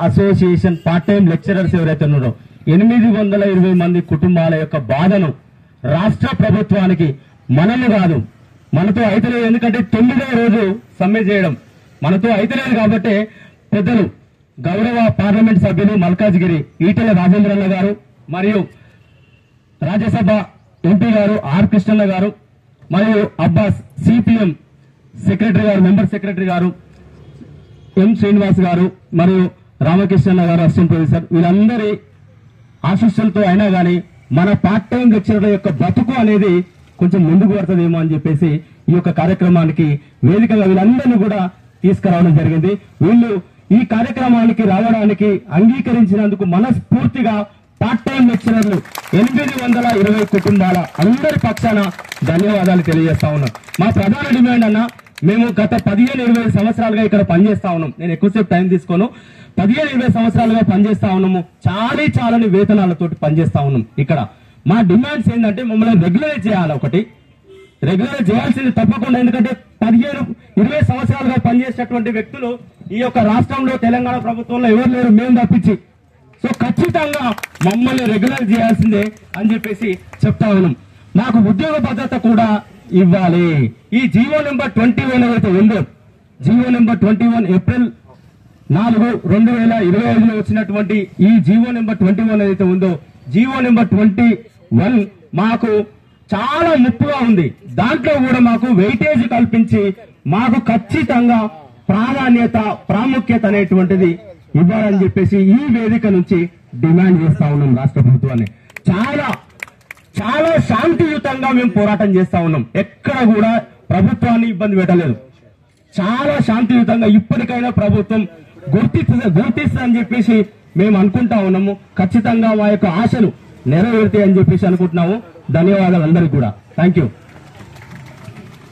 Association part time lecturers ఎవరైతే ఉన్నారో 820 మంది కుటుంబాల యొక్క బాధను రాష్ట్ర ప్రభుత్వానికి మనము కాదు, మనతో అయితలేదు. ఎందుకంటే 9వ రోజు సమ్మె చేయడం మనతో అయితలేదు కాబట్టి పెద్దలు గౌరవ పార్లమెంట్ సభ్యులు మల్కాజ్గిరి ఈటెల రాజేంద్రన్న గారు మరియు రాజ్యసభ ఎంపీ గారు ఆర్ కృష్ణన్న గారు మరియు అబ్బాస్ సిపిఎం సెక్రటరీ గారు మెంబర్ సెక్రటరీ గారు ఎం శ్రీనివాస్ గారు మరియు రామకృష్ణన్న గారు అసిస్టెంట్ ప్రొఫెసర్ వీళ్ళందరి ఆశీస్సులతో అయినా కానీ మన పార్ట్ టైం లెక్చరర్ల యొక్క బతుకు అనేది కొంచెం ముందుకు పడుతుందేమో అని చెప్పేసి ఈ యొక్క కార్యక్రమానికి వేదికగా వీళ్ళందరినీ కూడా తీసుకురావడం జరిగింది. వీళ్ళు ఈ కార్యక్రమానికి రావడానికి అంగీకరించినందుకు మనస్ఫూర్తిగా పార్ట్ టైం లెక్చరర్లు 820 కుటుంబాల అందరి పక్షాన ధన్యవాదాలు తెలియజేస్తా ఉన్నాం. మా ప్రధాన డిమాండ్ అన్న, మేము గత 15-20 సంవత్సరాలుగా ఇక్కడ పనిచేస్తా ఉన్నాం. నేను ఎక్కువసేపు టైం తీసుకోను. 15-20 సంవత్సరాలుగా పనిచేస్తా ఉన్నాము. చాలని వేతనాలతోటి పనిచేస్తా ఉన్నాం. ఇక్కడ మా డిమాండ్స్ ఏంటంటే మమ్మల్ని రెగ్యులరైజ్ చేయాలి. ఒకటి రెగ్యులరైజ్ చేయాల్సింది తప్పకుండా. ఎందుకంటే 15-20 సంవత్సరాలుగా పనిచేసేటువంటి వ్యక్తులు ఈ యొక్క రాష్ట్రంలో తెలంగాణ ప్రభుత్వంలో ఎవరు లేరు, మేము తప్పించి. సో ఖచ్చితంగా మమ్మల్ని రెగ్యులర్ చేయాల్సిందే అని చెప్పేసి చెప్తా ఉన్నాం. మాకు ఉద్యోగ భద్రత కూడా ఇవ్వాలి. ఈ జీవో నెంబర్ 21 ఏదైతే ఉందో, జీవో నెంబర్ 21 ఏప్రిల్ 4, 2025లో వచ్చినటువంటి ఈ జీవో నెంబర్ 21 ఏదైతే ఉందో, జీవో నెంబర్ 21 మాకు చాలా ముప్పుగా ఉంది. దాంట్లో కూడా మాకు వెయిటేజ్ కల్పించి మాకు ఖచ్చితంగా ప్రాముఖ్యత అనేటువంటిది ఇవ్వాలని చెప్పేసి ఈ వేదిక నుంచి డిమాండ్ చేస్తా ఉన్నాం రాష్ట్ర ప్రభుత్వాన్ని. చాలా శాంతియుతంగా మేము పోరాటం చేస్తా ఉన్నాం. ఎక్కడ కూడా ప్రభుత్వాన్ని ఇబ్బంది పెట్టలేదు. చాలా శాంతియుతంగా ఇప్పటికైనా ప్రభుత్వం గుర్తిస్తుందని చెప్పేసి మేము అనుకుంటా ఉన్నాము. ఖచ్చితంగా మా యొక్క ఆశలు నెరవేరుతాయని చెప్పేసి అనుకుంటున్నాము. ధన్యవాదాలు అందరికీ కూడా. Thank you.